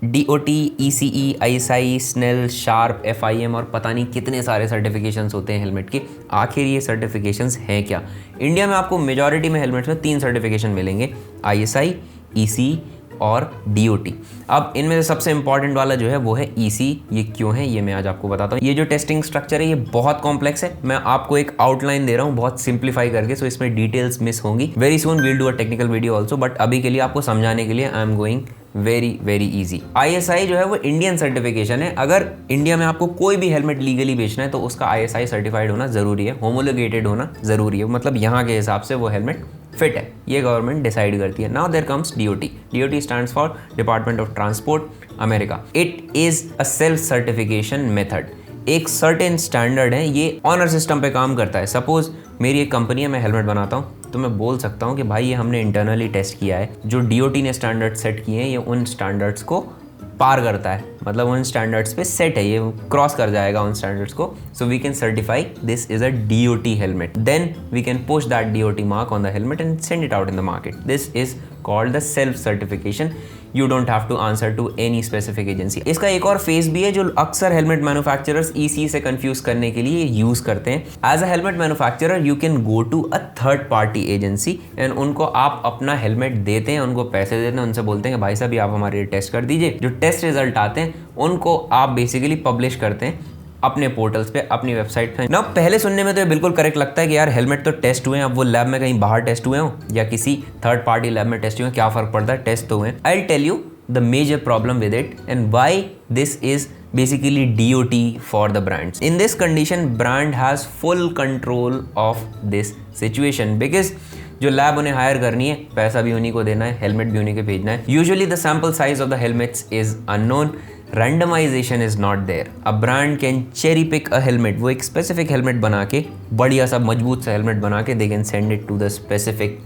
DOT, ECE, ISI, Snell, SHARP, FIM और पता नहीं कितने सारे सर्टिफिकेशंस होते हैं हेलमेट के। आखिर ये सर्टिफिकेशंस हैं क्या? इंडिया में आपको मेजॉरिटी में हेलमेट्स में 3 सर्टिफिकेशन मिलेंगे, ISI, ECE और DOT। अब इनमें से सबसे इंपॉर्टेंट वाला जो है वो है ECE। ये क्यों है ये मैं आज आपको बताता हूँ। ये जो टेस्टिंग स्ट्रक्चर है ये बहुत कॉम्प्लेक्स है। मैं आपको एक आउटलाइन दे रहा हूँ बहुत सिंप्लीफाई करके, सो इसमें डिटेल्स मिस होंगी। Very soon we'll do a technical video also, but अभी के लिए आपको समझाने के लिए I am going very easy. ISI जो है वो इंडियन सर्टिफिकेशन है। अगर इंडिया में आपको कोई भी हेलमेट लीगली बेचना है तो उसका ISI सर्टिफाइड होना जरूरी है, होमोलोगेटेड होना जरूरी है, मतलब यहाँ के हिसाब से वो हेलमेट फिट है, ये गवर्नमेंट डिसाइड करती है। Now there comes DOT। DOT stands for department of transport America. It is a self certification method. एक सर्टेन स्टैंडर्ड है, ये ऑनर सिस्टम पे काम करता है। सपोज मेरी एक कंपनी है, मैं हेलमेट बनाता हूँ तो मैं बोल सकता हूँ कि भाई ये हमने इंटरनली टेस्ट किया है, जो DOT ने स्टैंडर्ड सेट किए हैं ये उन स्टैंडर्ड्स को पार करता है, मतलब उन स्टैंडर्ड्स पे सेट है, ये क्रॉस कर जाएगा उन स्टैंडर्ड्स को। So we can certify this is a DOT helmet. Then we can push that DOT mark on the helmet and send it out in the market. This is called the self certification. You don't have to answer to any specific agency. इसका एक और face भी है जो अक्सर helmet manufacturers ECE से confuse करने के लिए यूज करते हैं। As a helmet manufacturer you can go to a third party agency and उनको आप अपना हेलमेट देते हैं, उनको पैसे देते हैं, उनसे बोलते हैं कि भाई साहब ये आप हमारे लिए टेस्ट कर दीजिए। जो टेस्ट रिजल्ट आते हैं उनको आप बेसिकली पब्लिश करते हैं अपने पोर्टल्स पे, अपनी वेबसाइट पे। ना पहले सुनने में तो ये बिल्कुल करेक्ट लगता है कि यार हेलमेट तो टेस्ट हुए हैं, अब वो लैब में कहीं बाहर टेस्ट हुए हो या किसी थर्ड पार्टी लैब में टेस्ट हुए हैं, क्या फर्क पड़ता है, टेस्ट तो हुए। I tell you the major problem with it and why this is basically DOT for the brands. In this condition, brand has full control of this situation because जो लैब उन्हें हायर करनी है, पैसा भी उन्हीं को देना है, हेलमेट भी उन्हीं को भेजना है। Usually the sample size of the helmets is unknown, randomization is not there. A brand can cherry pick a helmet, वो एक स्पेसिफिक हेलमेट बना के, बढ़िया सा मजबूत सा हेलमेट बना के, they can send it to the specific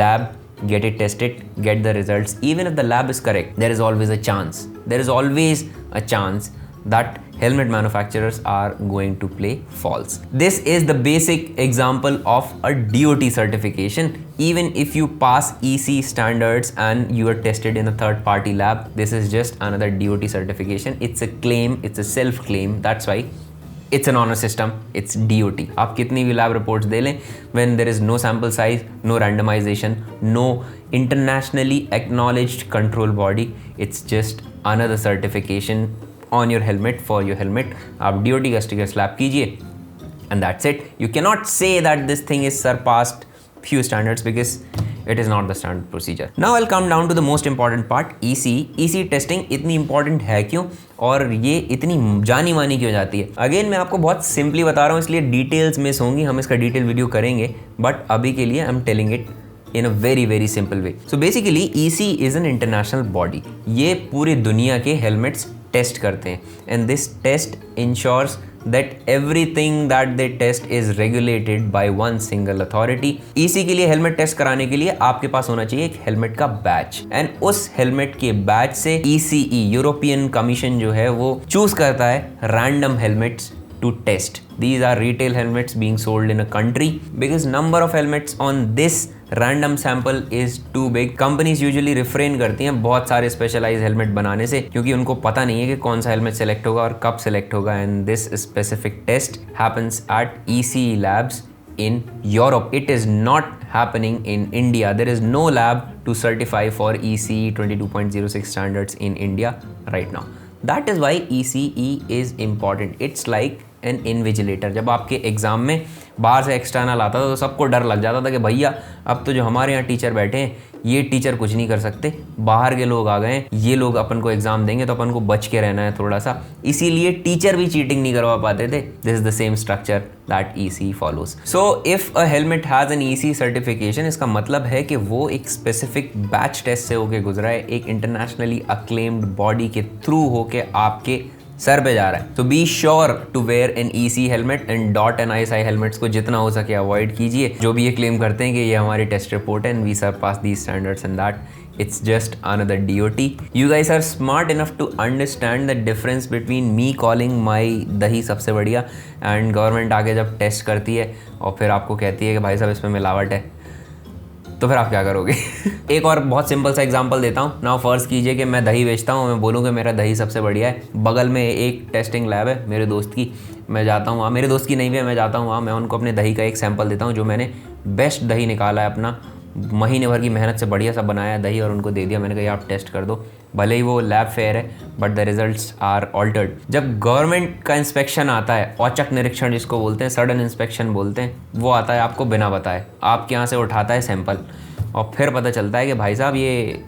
lab, get it tested, get the results. Even if the lab is correct, there is always a chance. There is always a chance that helmet manufacturers are going to play false. This is the basic example of a DOT certification. Even if you pass ECE standards and you are tested in a third party lab, this is just another DOT certification. It's a claim, it's a self claim. That's why it's an honor system, it's DOT. आप कितनी भी lab reports दे लें, when there is no sample size, no randomization, no internationally acknowledged control body, it's just another certification on your helmet for your helmet. आप DOT का sticker slab कीजिए and that's it. You cannot say that this thing is surpassed few standards because it is not the standard procedure. Now I'll come down to the most important part, ECE. ECE testing इतनी important है क्यों और ये इतनी जानी मानी क्यों जाती है? अगेन मैं आपको बहुत सिंपली बता रहा हूँ, इसलिए डिटेल्स मिस होंगी, हम इसका डिटेल वीडियो करेंगे, बट अभी के लिए I am telling it in a very simple way. So basically ECE is an international body. ये पूरी दुनिया के हेलमेट्स टेस्ट करते हैं and this test ensures that everything that they test is regulated by one single authority. ECE के लिए helmet test कराने के लिए आपके पास होना चाहिए एक हेलमेट का बैच एंड उस हेलमेट के बैच से ECE यूरोपियन कमीशन जो है वो चूज करता है random helmets to test. These are retail helmets being sold in a country because number of helmets on this random sample is too big. Companies usually refrain करती हैं बहुत सारे specialized helmet बनाने से क्योंकि उनको पता नहीं है कि कौन सा helmet select होगा और कब select होगा and this specific test happens at ECE labs in Europe. It is not happening in India. There is no lab to certify for ECE 22.06 standards in India right now. That is why ECE is important. It's like an invigilator. जब आपके exam में बाहर से external आता था तो सबको डर लग जाता था कि भैया अब तो जो हमारे यहाँ टीचर बैठे हैं ये टीचर कुछ नहीं कर सकते, बाहर के लोग आ गए हैं, ये लोग अपन को एग्जाम देंगे तो अपन को बच के रहना है थोड़ा सा, इसीलिए टीचर भी चीटिंग नहीं करवा पाते थे. This is the same structure that ECE follows. So if a helmet has an ECE certification, इसका मतलब है कि वो एक स्पेसिफिक बैच टेस्ट से होके गुजरा है, एक इंटरनेशनली अक्लेम्ड बॉडी के थ्रू होके आपके सर पे जा रहा है. तो be sure to wear an ECE helmet and DOT and ISI helmets को जितना हो सके अवॉइड कीजिए. जो भी ये क्लेम करते हैं कि ये हमारी टेस्ट रिपोर्ट है and we surpass these standards and that, it's just another DOT. You guys are smart enough to understand the difference between me calling my दही सबसे बढ़िया and गवर्नमेंट आगे जब टेस्ट करती है और फिर आपको कहती है कि भाई साहब इसमें मिलावट है, तो फिर आप क्या करोगे? एक और बहुत सिंपल सा एग्जांपल देता हूँ। नाउ फर्ज कीजिए कि मैं दही बेचता हूँ, मैं बोलूँ कि मेरा दही सबसे बढ़िया है। बगल में एक टेस्टिंग लैब है मेरे दोस्त की, मैं जाता हूँ वहाँ, मेरे दोस्त की नहीं भी है, मैं जाता हूँ वहाँ, मैं उनको अपने दही का एक सैंपल देता हूँ जो मैंने बेस्ट दही निकाला है, अपना महीने भर की मेहनत से बढ़िया सा बनाया है दही, और उनको दे दिया। मैंने कहा आप टेस्ट कर दो, भले ही वो लैब फेयर है but the results are altered. जब गवर्नमेंट का इंस्पेक्शन आता है, औचक निरीक्षण जिसको बोलते हैं, सडन इंस्पेक्शन बोलते हैं, वो आता है आपको बिना बताए, आपके यहाँ से उठाता है सैंपल, और फिर पता चलता है कि भाई साहब ये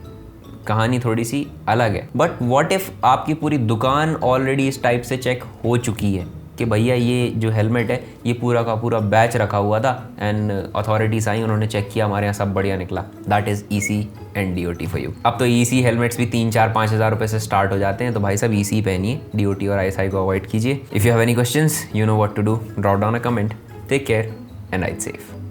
कहानी थोड़ी सी अलग है। बट व्हाट इफ़ आपकी पूरी दुकान ऑलरेडी इस टाइप से चेक हो चुकी है कि भैया ये जो हेलमेट है ये पूरा का पूरा बैच रखा हुआ था, एंड अथॉरिटीज़ आई, उन्होंने चेक किया, हमारे यहाँ सब बढ़िया निकला। That is EC and DOT for you. अब तो EC हेलमेट्स भी 3-4-5 हज़ार रुपये से स्टार्ट हो जाते हैं, तो भाई साहब EC पहनिए, DOT और ISI को अवॉइड कीजिए। If you have any questions, you know what to do, drop down a comment. Take care and ride safe.